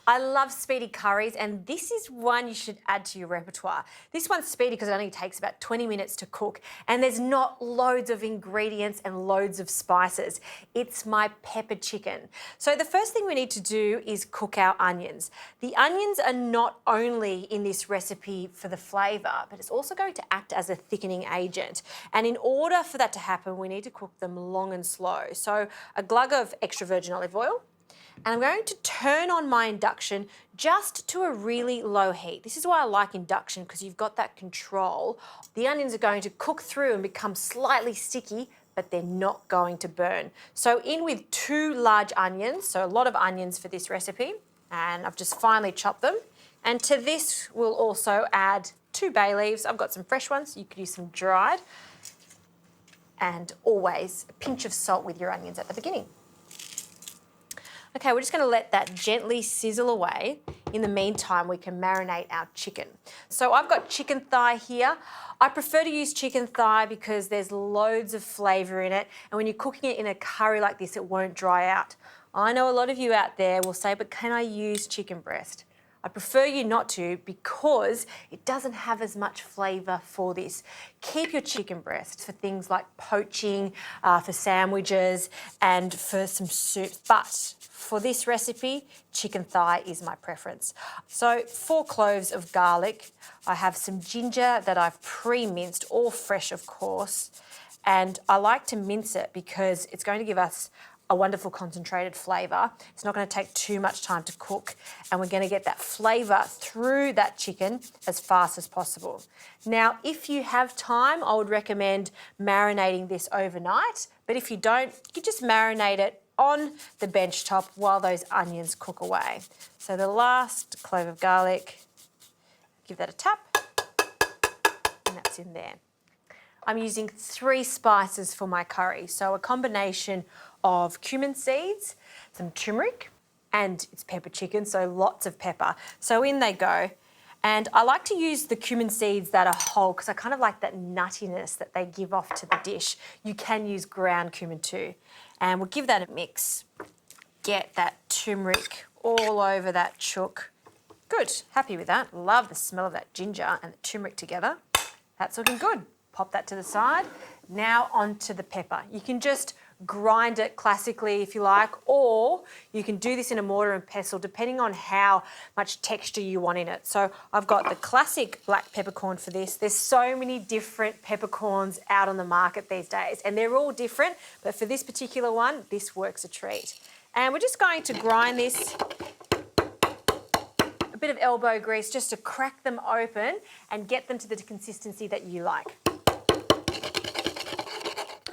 I love speedy curries, and this is one you should add to your repertoire. This one's speedy because it only takes about 20 minutes to cook, and there's not loads of ingredients and loads of spices. It's my pepper chicken. So the first thing we need to do is cook our onions. The onions are not only in this recipe for the flavour, but it's also going to act as a thickening agent. And in order for that to happen, we need to cook them long and slow. So a glug of extra virgin olive oil, and I'm going to turn on my induction just to a really low heat. This is why I like induction, because you've got that control. The onions are going to cook through and become slightly sticky, but they're not going to burn. So in with 2 large onions, so a lot of onions for this recipe, and I've just finely chopped them. And to this we'll also add 2 bay leaves. I've got some fresh ones, you could use some dried. And always a pinch of salt with your onions at the beginning. Okay, we're just going to let that gently sizzle away. In the meantime, we can marinate our chicken. So I've got chicken thigh here. I prefer to use chicken thigh because there's loads of flavour in it, and when you're cooking it in a curry like this, it won't dry out. I know a lot of you out there will say, but can I use chicken breast? I prefer you not to because it doesn't have as much flavour for this. Keep your chicken breast for things like poaching, for sandwiches and for some soup. But for this recipe, chicken thigh is my preference. So 4 cloves of garlic. I have some ginger that I've pre-minced, all fresh of course. And I like to mince it because it's going to give us a wonderful concentrated flavour. It's not going to take too much time to cook, and we're going to get that flavour through that chicken as fast as possible. Now, if you have time, I would recommend marinating this overnight, but if you don't, you can just marinate it on the bench top while those onions cook away. So the last clove of garlic, give that a tap, and that's in there. I'm using 3 spices for my curry, so a combination of cumin seeds, some turmeric, and it's pepper chicken, so lots of pepper. So in they go. And I like to use the cumin seeds that are whole because I kind of like that nuttiness that they give off to the dish. You can use ground cumin too. And we'll give that a mix. Get that turmeric all over that chook. Good, happy with that. Love the smell of that ginger and the turmeric together. That's looking good. Pop that to the side. Now onto the pepper. You can just grind it classically if you like, or you can do this in a mortar and pestle depending on how much texture you want in it. So I've got the classic black peppercorn for this. There's so many different peppercorns out on the market these days, and they're all different, but for this particular one, this works a treat. And we're just going to grind this, a bit of elbow grease just to crack them open and get them to the consistency that you like.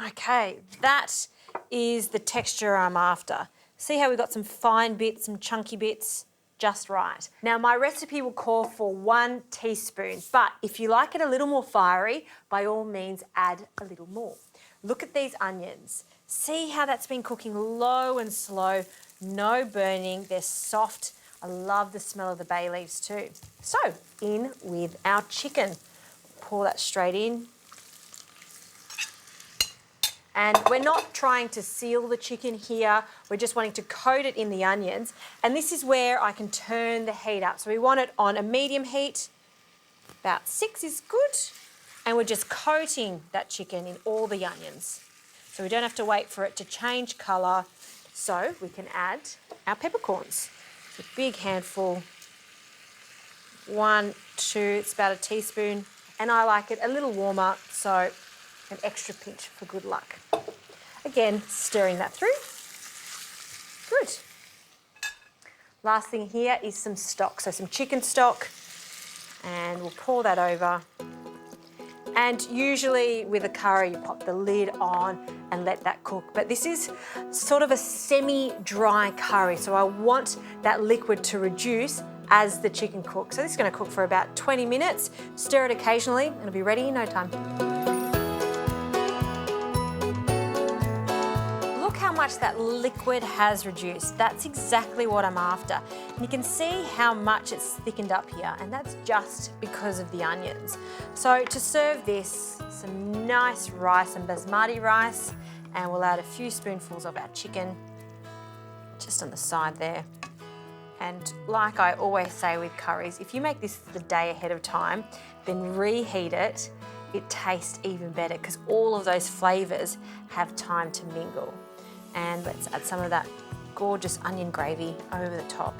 Okay, that is the texture I'm after. See how we've got some fine bits, some chunky bits, just right. Now my recipe will call for 1 teaspoon, but if you like it a little more fiery, by all means add a little more. Look at these onions. See how that's been cooking low and slow, no burning, they're soft. I love the smell of the bay leaves too. So in with our chicken. Pour that straight in. And we're not trying to seal the chicken here, we're just wanting to coat it in the onions. And this is where I can turn the heat up. So we want it on a medium heat, about 6 is good. And we're just coating that chicken in all the onions. So we don't have to wait for it to change colour. So we can add our peppercorns. It's a big handful, 1, 2, it's about a teaspoon. And I like it a little warmer, so an extra pinch for good luck. Again, stirring that through. Good. Last thing here is some stock, so some chicken stock, and we'll pour that over. And usually with a curry, you pop the lid on and let that cook. But this is sort of a semi-dry curry, so I want that liquid to reduce as the chicken cooks. So this is going to cook for about 20 minutes. Stir it occasionally, and it'll be ready in no time. Much that liquid has reduced. That's exactly what I'm after. And you can see how much it's thickened up here, and that's just because of the onions. So to serve this, some nice rice and basmati rice, and we'll add a few spoonfuls of our chicken just on the side there. And like I always say with curries, if you make this the day ahead of time, then reheat it, it tastes even better because all of those flavours have time to mingle. And let's add some of that gorgeous onion gravy over the top.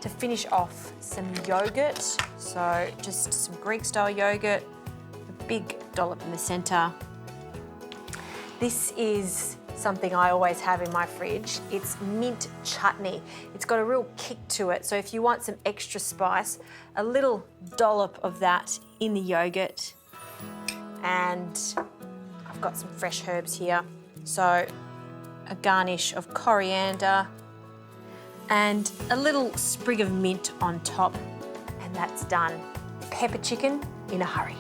To finish off, some yogurt. So just some Greek style yogurt, a big dollop in the centre. This is something I always have in my fridge. It's mint chutney. It's got a real kick to it. So if you want some extra spice, a little dollop of that in the yogurt. And I've got some fresh herbs here. So a garnish of coriander and a little sprig of mint on top. And that's done. Pepper chicken in a hurry.